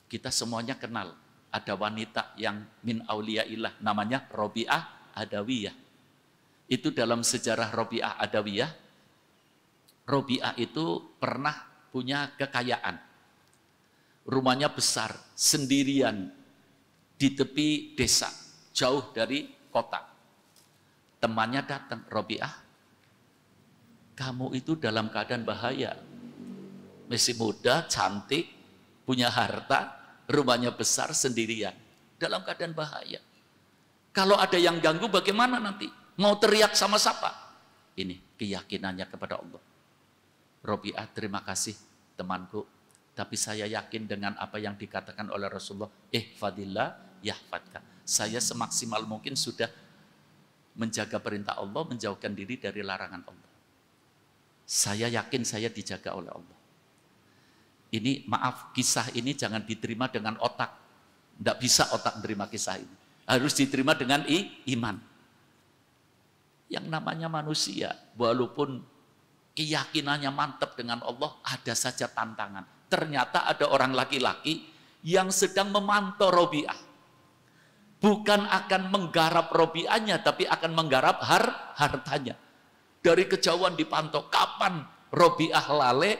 Kita semuanya kenal. Ada wanita yang min auliyaillah namanya Robi'ah Adawiyah. Itu dalam sejarah Robi'ah Adawiyah. Robi'ah itu pernah punya kekayaan. Rumahnya besar, sendirian, di tepi desa, jauh dari kota. Temannya datang, Robi'ah, kamu itu dalam keadaan bahaya. Masih muda, cantik, punya harta, rumahnya besar, sendirian. Dalam keadaan bahaya. Kalau ada yang ganggu bagaimana nanti? Mau teriak sama siapa? Ini keyakinannya kepada Allah. Robi'ah, terima kasih temanku. Tapi saya yakin dengan apa yang dikatakan oleh Rasulullah. Ihfadillah yahfadka. Saya semaksimal mungkin sudah menjaga perintah Allah, menjauhkan diri dari larangan Allah. Saya yakin saya dijaga oleh Allah. Ini maaf, kisah ini jangan diterima dengan otak. Tidak bisa otak menerima kisah ini. Harus diterima dengan iman. Yang namanya manusia, walaupun keyakinannya mantap dengan Allah, ada saja tantangan. Ternyata ada orang laki-laki yang sedang memantau Robi'ah. Bukan akan menggarap Robi'ahnya, tapi akan menggarap hartanya. Dari kejauhan dipantau, kapan Robi'ah lalai,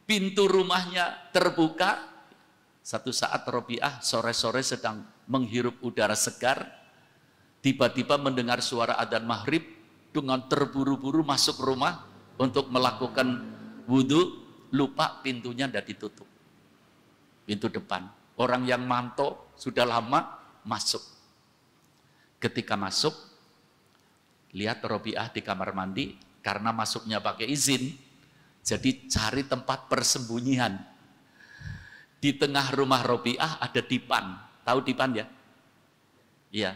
pintu rumahnya terbuka. Satu saat Robi'ah sore-sore sedang menghirup udara segar, tiba-tiba mendengar suara adzan maghrib, dengan terburu-buru masuk rumah untuk melakukan wudhu, lupa pintunya tidak ditutup. Pintu depan. Orang yang mantau sudah lama masuk. Ketika masuk, lihat Robi'ah di kamar mandi, karena masuknya pakai izin, jadi cari tempat persembunyian. Di tengah rumah Robi'ah ada dipan. Tahu dipan ya? Iya,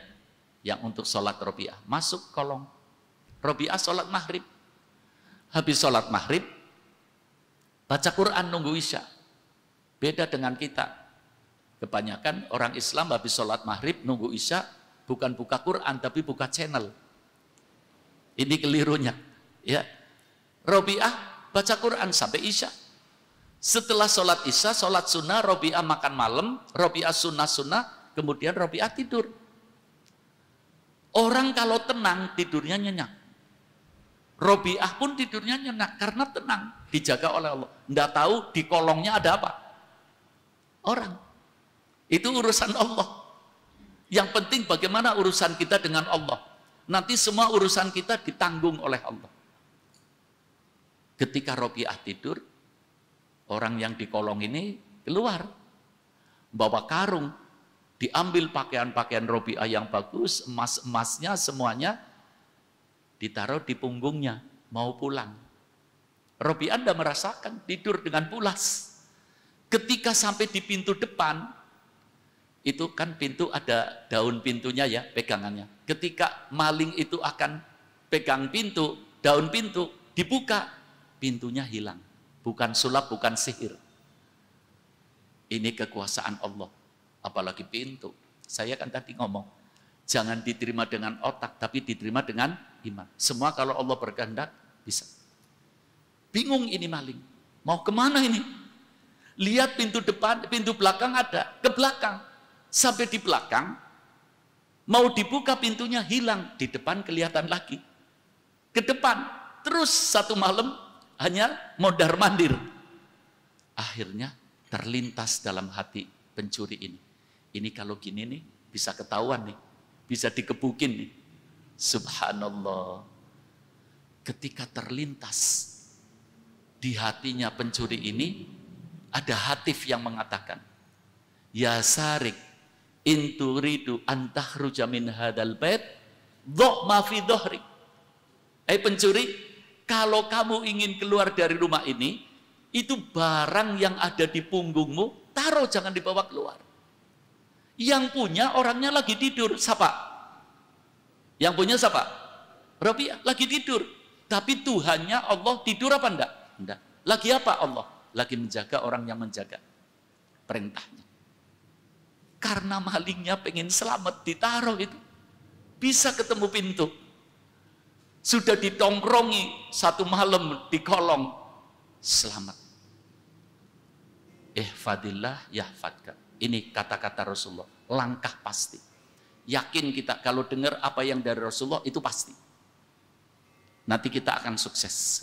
yang untuk sholat Robi'ah. Masuk kolong. Robi'ah sholat maghrib. Habis sholat maghrib, baca Quran nunggu Isya. Beda dengan kita. Kebanyakan orang Islam habis sholat maghrib nunggu Isya, bukan buka Quran tapi buka channel. Ini kelirunya. Ya, Robi'ah baca Quran sampai Isya. Setelah sholat Isya, sholat sunnah, Robi'ah makan malam, Robi'ah sunnah-sunnah, kemudian Robi'ah tidur. Orang kalau tenang tidurnya nyenyak. Robi'ah pun tidurnya nyenyak karena tenang, dijaga oleh Allah. Nggak tahu di kolongnya ada apa? Orang. Itu urusan Allah. Yang penting bagaimana urusan kita dengan Allah. Nanti semua urusan kita ditanggung oleh Allah. Ketika Robi'ah tidur, orang yang di kolong ini keluar, bawa karung, diambil pakaian-pakaian Robi'ah yang bagus, emas-emasnya semuanya, ditaruh di punggungnya, mau pulang. Robi'ah Anda merasakan tidur dengan pulas. Ketika sampai di pintu depan, itu kan pintu ada daun pintunya ya, pegangannya. Ketika maling itu akan pegang pintu, daun pintu, dibuka, pintunya hilang. Bukan sulap, bukan sihir. Ini kekuasaan Allah. Apalagi pintu. Saya kan tadi ngomong, jangan diterima dengan otak, tapi diterima dengan iman. Semua kalau Allah berkehendak, bisa. Bingung ini maling. Mau kemana ini? Lihat pintu depan, pintu belakang ada. Ke belakang. Sampai di belakang, mau dibuka pintunya hilang. Di depan kelihatan lagi. Ke depan. Terus satu malam, hanya mondar-mandir. Akhirnya terlintas dalam hati pencuri ini. Ini kalau gini nih, bisa ketahuan nih. Bisa dikebukin nih. Subhanallah. Ketika terlintas di hatinya pencuri ini, ada hatif yang mengatakan, ya sarik, inturidu antahruja min hadal bait, dhokma fi dhahrik. Pencuri, kalau kamu ingin keluar dari rumah ini, itu barang yang ada di punggungmu, taruh, jangan dibawa keluar. Yang punya orangnya lagi tidur, siapa? Yang punya siapa? Robi'ah lagi tidur. Tapi Tuhannya Allah tidur apa enggak? Enggak. Lagi apa Allah? Lagi menjaga orang yang menjaga perintahnya. Karena malingnya pengen selamat, ditaruh itu. Bisa ketemu pintu. Sudah ditongkrongi satu malam di kolong. Selamat. ihfadillah yahfadka. Ini kata-kata Rasulullah, langkah pasti. Yakin kita kalau dengar apa yang dari Rasulullah itu pasti. Nanti kita akan sukses.